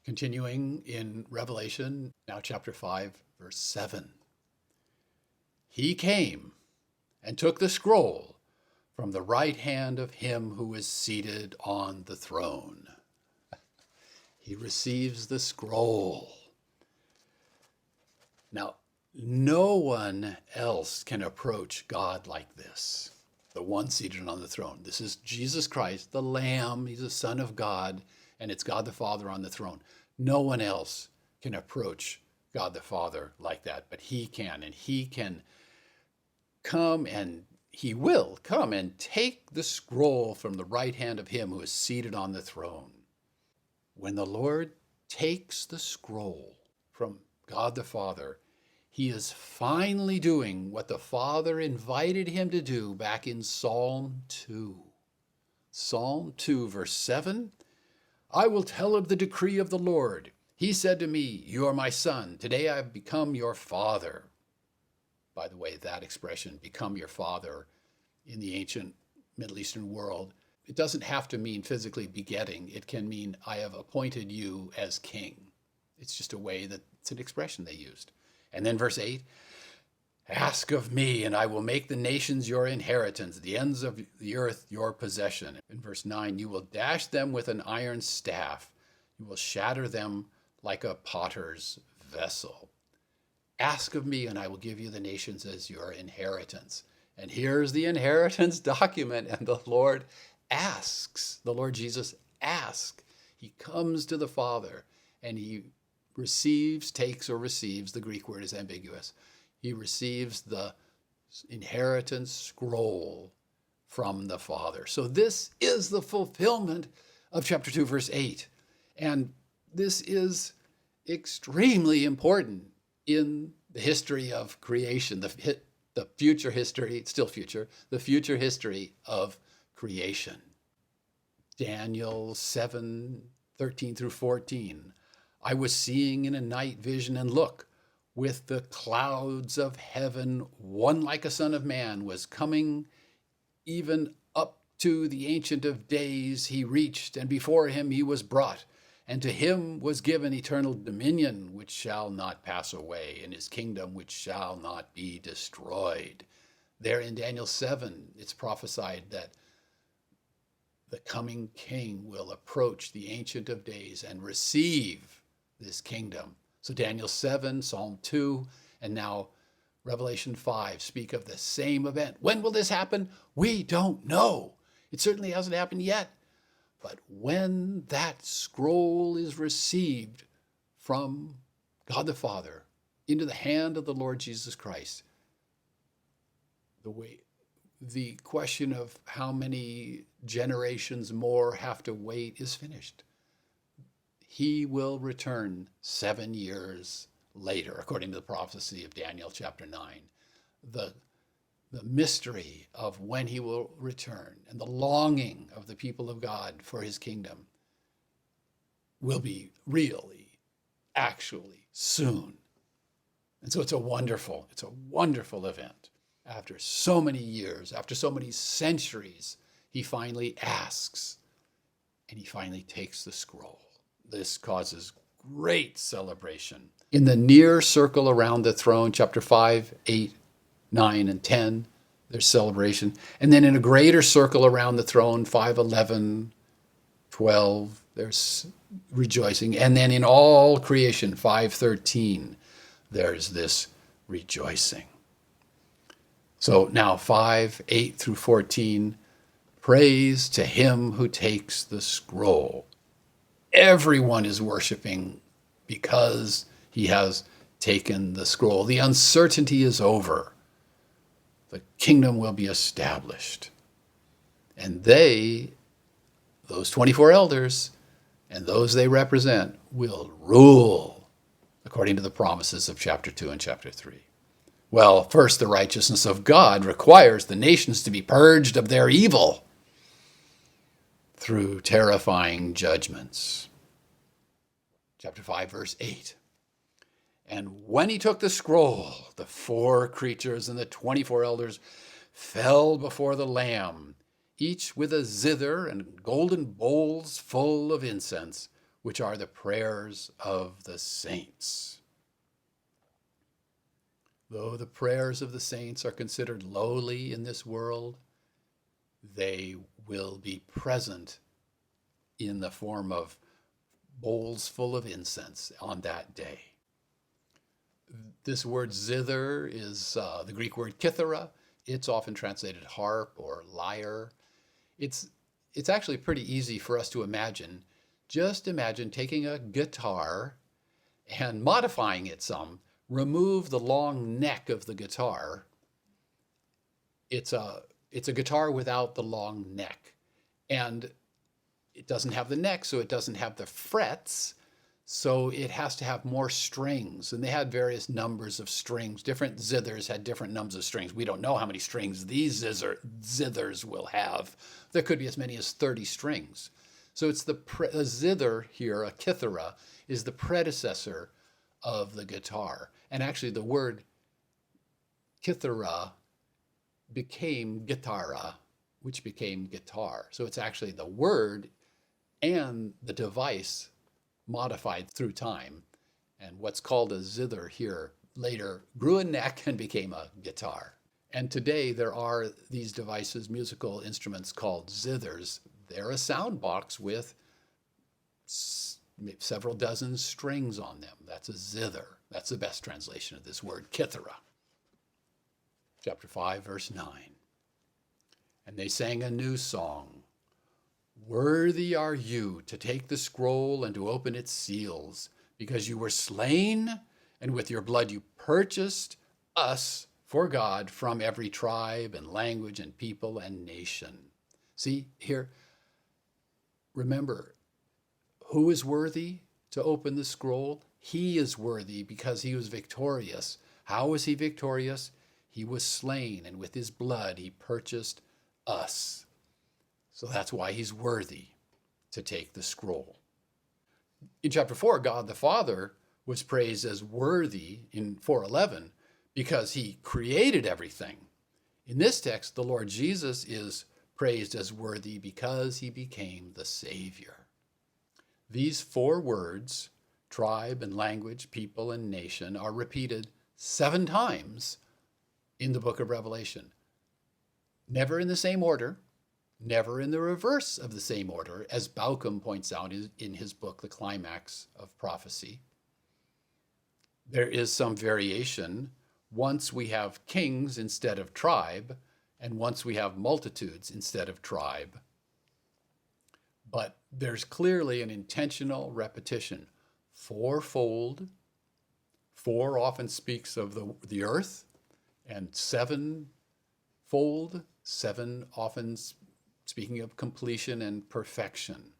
Continuing in Revelation, now chapter 5, verse 7. He came and took the scroll from the right hand of him who is seated on the throne. He receives the scroll. Now, no one else can approach God like this, the one seated on the throne. This is Jesus Christ, the Lamb. He's the Son of God, and it's God the Father on the throne. No one else can approach God the Father like that, but he can, and he can come and he will come and take the scroll from the right hand of him who is seated on the throne. When the Lord takes the scroll from God the Father, he is finally doing what the Father invited him to do back in Psalm 2. Psalm 2, verse 7, I will tell of the decree of the Lord. He said to me, you are my son. Today I have become your father. By the way, that expression, become your father, in the ancient Middle Eastern world, it doesn't have to mean physically begetting. It can mean I have appointed you as king. It's just a way that it's an expression they used. And then verse 8, ask of me, and I will make the nations your inheritance, the ends of the earth your possession. In verse 9, you will dash them with an iron staff. You will shatter them like a potter's vessel. Ask of me, and I will give you the nations as your inheritance. And here's the inheritance document, and the Lord asks, the Lord Jesus asks. He comes to the Father, and he takes or receives, the Greek word is ambiguous. He receives the inheritance scroll from the Father. So this is the fulfillment of chapter 2, verse 8. And this is extremely important in the history of creation, the future history, it's still future, the future history of creation. Daniel 7:13 through 14. I was seeing in a night vision, and look, with the clouds of heaven, one like a son of man was coming, even up to the Ancient of Days he reached, and before him he was brought. And to him was given eternal dominion, which shall not pass away, and his kingdom, which shall not be destroyed. There in Daniel 7, it's prophesied that the coming king will approach the Ancient of Days and receive this kingdom. So Daniel 7, Psalm 2, and now Revelation 5 speak of the same event. When will this happen? We don't know. It certainly hasn't happened yet. But when that scroll is received from God the Father into the hand of the Lord Jesus Christ, the question of how many generations more have to wait is finished. He will return 7 years later, according to the prophecy of Daniel chapter 9. The mystery of when he will return and the longing of the people of God for his kingdom will be really, actually soon. And so it's a wonderful event. After so many years, after so many centuries, he finally asks, and he finally takes the scroll. This causes great celebration. In the near circle around the throne, chapter 5, 8, 9, and 10, there's celebration. And then in a greater circle around the throne, 5, 11, 12, there's rejoicing. And then in all creation, 5, 13, there's this rejoicing. So now 5, 8 through 14, praise to him who takes the scroll. Everyone is worshiping because he has taken the scroll. The uncertainty is over. The kingdom will be established. And those 24 elders, and those they represent, will rule according to the promises of chapter 2 and chapter 3. Well, first, the righteousness of God requires the nations to be purged of their evil through terrifying judgments. Chapter 5, verse 8. And when he took the scroll, the 4 creatures and the 24 elders fell before the Lamb, each with a zither and golden bowls full of incense, which are the prayers of the saints. Though the prayers of the saints are considered lowly in this world, they will be present in the form of bowls full of incense on that day. This word zither is the Greek word kithara. It's often translated harp or lyre. It's actually pretty easy for us to imagine. Just imagine taking a guitar and modifying it some. Remove the long neck of the guitar. It's a guitar without the long neck. And it doesn't have the neck, so it doesn't have the frets. So it has to have more strings. And they had various numbers of strings. Different zithers had different numbers of strings. We don't know how many strings these zithers will have. There could be as many as 30 strings. So it's a zither here, a kithara, is the predecessor of the guitar. And actually the word kithara became gitara, which became guitar. So it's actually the word and the device modified through time. And what's called a zither here later grew a neck and became a guitar. And today there are these devices, musical instruments called zithers. They're a sound box with several dozen strings on them. That's a zither. That's the best translation of this word, kithara. Chapter 5, verse 9. And they sang a new song. Worthy are you to take the scroll and to open its seals, because you were slain, and with your blood you purchased us for God from every tribe and language and people and nation. See here, remember, who is worthy to open the scroll? He is worthy because he was victorious. How was he victorious? He was slain, and with his blood he purchased us. So that's why he's worthy to take the scroll. In chapter 4, God the Father was praised as worthy in 4:11 because he created everything. In this text, the Lord Jesus is praised as worthy because he became the Savior. These 4 words, tribe and language, people and nation, are repeated 7 times in the book of Revelation. Never in the same order, never in the reverse of the same order, as Bauckham points out in his book, The Climax of Prophecy. There is some variation. Once we have kings instead of tribe, and once we have multitudes instead of tribe. But there's clearly an intentional repetition. 4-fold. 4 often speaks of the earth, and 7-fold, 7 often speaking of completion and perfection.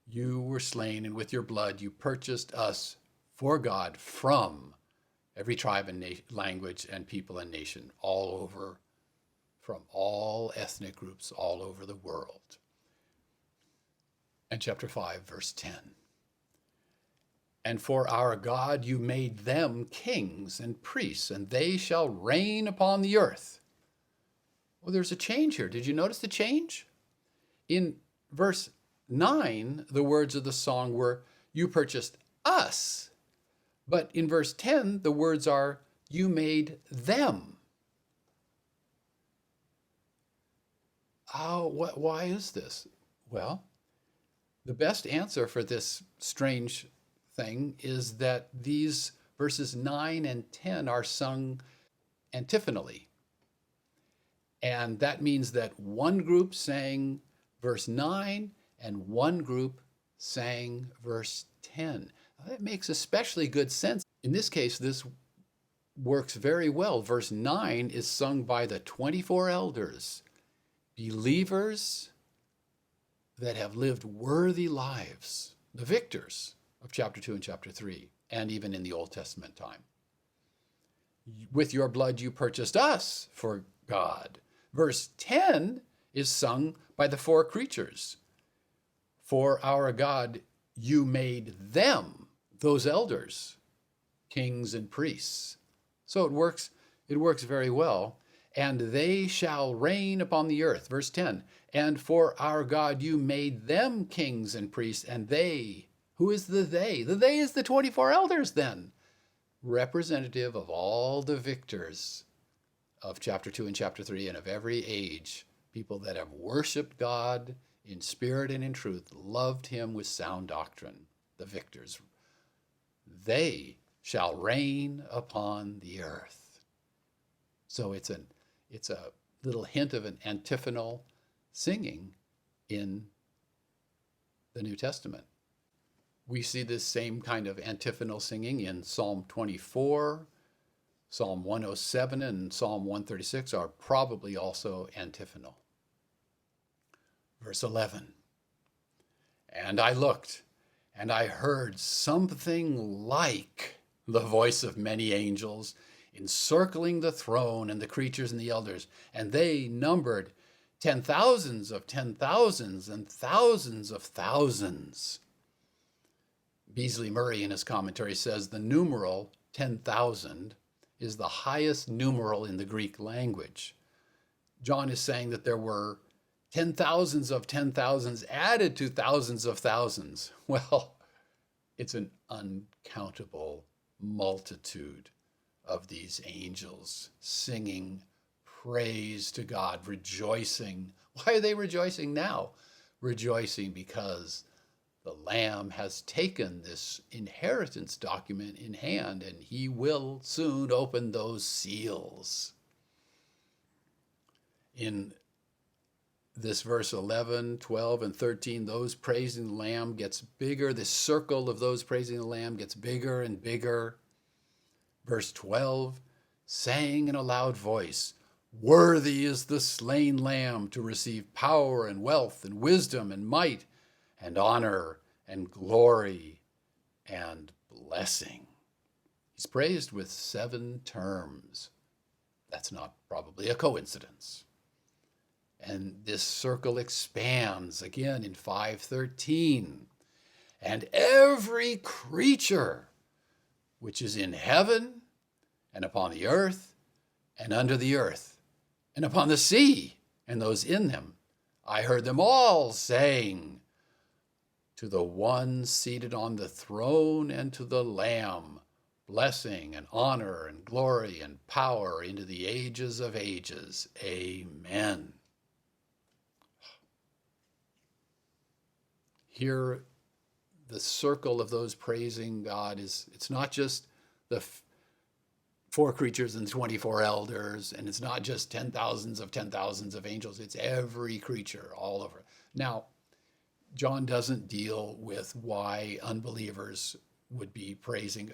You were slain, and with your blood you purchased us for God from every tribe and language and people and nation all over, from all ethnic groups all over the world. And chapter 5, verse 10. And for our God you made them kings and priests, and they shall reign upon the earth. Well, there's a change here. Did you notice the change? In verse 9, the words of the song were, you purchased us. But in verse 10, the words are, you made them. Why is this? Well, the best answer for this strange thing is that these verses 9 and 10 are sung antiphonally. And that means that one group sang verse 9 and one group sang verse 10. That makes especially good sense. In this case, this works very well. Verse 9 is sung by the 24 elders, believers that have lived worthy lives, the victors of chapter 2 and chapter 3, and even in the Old Testament time. With your blood you purchased us for God. Verse 10 is sung by the 4 creatures. For our God you made them, those elders, kings and priests. So it works very well. And they shall reign upon the earth. Verse 10, And for our God, you made them kings and priests, and they, who is the they? The they is the 24 elders then, representative of all the victors of chapter 2 and chapter 3 and of every age, people that have worshiped God in spirit and in truth, loved him with sound doctrine, the victors. They shall reign upon the earth. So it's a little hint of an antiphonal singing in the New Testament. We see this same kind of antiphonal singing in Psalm 24, Psalm 107, and Psalm 136 are probably also antiphonal. Verse 11, and I looked, and I heard something like the voice of many angels encircling the throne and the creatures and the elders, and they numbered 10,000s of 10,000s and thousands of thousands. Beasley Murray in his commentary says the numeral 10,000 is the highest numeral in the Greek language. John is saying that there were 10,000s of 10,000s added to thousands of thousands. Well, it's an uncountable multitude of these angels singing praise to God, rejoicing. Why are they rejoicing now? Rejoicing because the Lamb has taken this inheritance document in hand, and he will soon open those seals. In this verse 11, 12, and 13, those praising the Lamb gets bigger. This circle of those praising the Lamb gets bigger and bigger. Verse 12, saying in a loud voice, worthy is the slain Lamb to receive power and wealth and wisdom and might and honor and glory and blessing. He's praised with 7 terms. That's not probably a coincidence. And this circle expands again in 5:13. And every creature which is in heaven and upon the earth and under the earth and upon the sea and those in them, I heard them all saying, to the one seated on the throne and to the Lamb, blessing and honor and glory and power into the ages of ages. Amen. Here, the circle of those praising God it's not just the 4 creatures and 24 elders, and it's not just 10,000s of 10,000s of angels. It's every creature all over. Now, John doesn't deal with why unbelievers would be praising.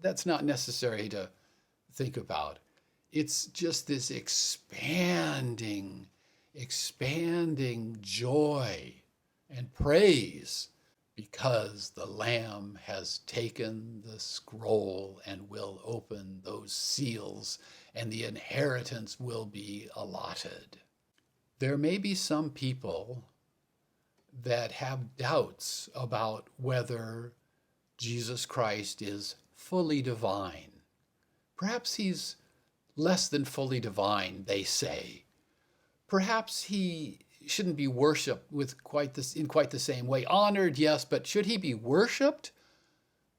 That's not necessary to think about. It's just this expanding joy and praise because the Lamb has taken the scroll and will open those seals, and the inheritance will be allotted. There may be some people that have doubts about whether Jesus Christ is fully divine. Perhaps he's less than fully divine, they say. Perhaps he shouldn't be worshipped in quite the same way. Honored, yes, but should he be worshipped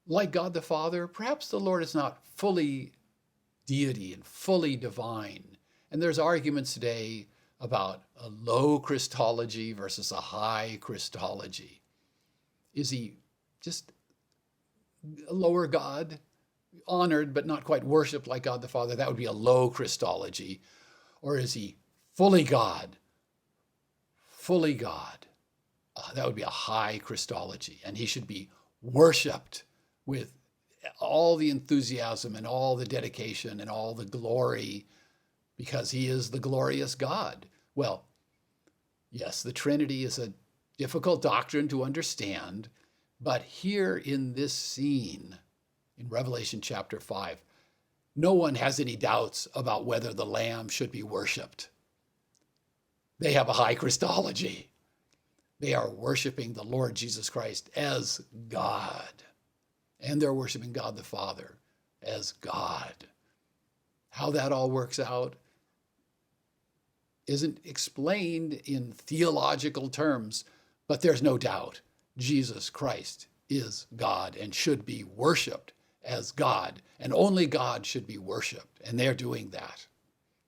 like God the Father? Perhaps the Lord is not fully deity and fully divine. And there's arguments today about a low Christology versus a high Christology. Is he just a lower God, honored but not quite worshipped like God the Father? That would be a low Christology. Or is he fully God? Fully God. That would be a high Christology. And he should be worshipped with all the enthusiasm and all the dedication and all the glory, because he is the glorious God. Well, yes, the Trinity is a difficult doctrine to understand, but here in this scene, in Revelation chapter 5, no one has any doubts about whether the Lamb should be worshipped. They have a high Christology. They are worshiping the Lord Jesus Christ as God, and they're worshiping God the Father as God. How that all works out, isn't explained in theological terms, but there's no doubt Jesus Christ is God and should be worshiped as God, and only God should be worshiped, and they're doing that.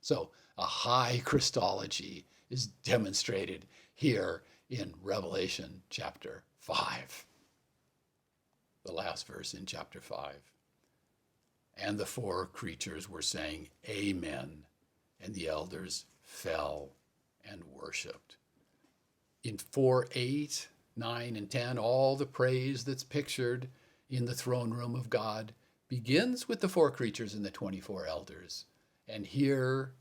So a high Christology is demonstrated here in Revelation chapter 5, the last verse in chapter 5. And the four creatures were saying, Amen, and the elders fell and worshiped. In 4, 8, 9, and 10, all the praise that's pictured in the throne room of God begins with the four creatures and the 24 elders. And here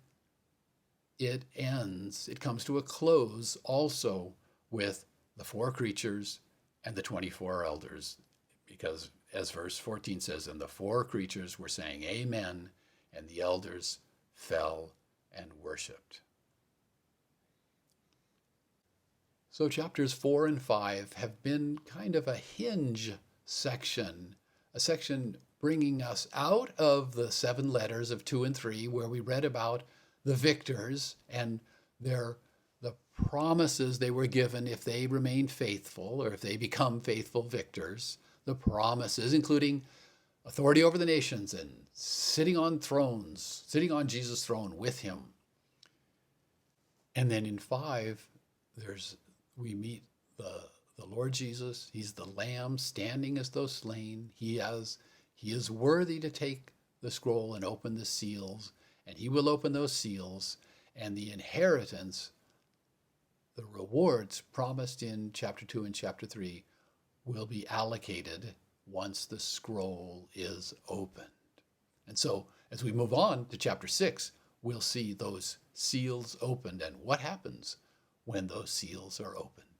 it ends, it comes to a close also with the four creatures and the 24 elders, because as verse 14 says, and the four creatures were saying Amen, and the elders fell and worshiped. So chapters 4 and 5 have been kind of a hinge section, a section bringing us out of the 7 letters of 2 and 3, where we read about the victors and the promises they were given if they remain faithful, or if they become faithful victors, the promises including authority over the nations and sitting on thrones, sitting on Jesus' throne with him. And then in 5, we meet the Lord Jesus. He's the Lamb standing as though slain. He is worthy to take the scroll and open the seals, and he will open those seals, and the inheritance, the rewards promised in chapter 2 and chapter 3 will be allocated once the scroll is opened. And so as we move on to chapter 6, we'll see those seals opened and what happens when those seals are opened.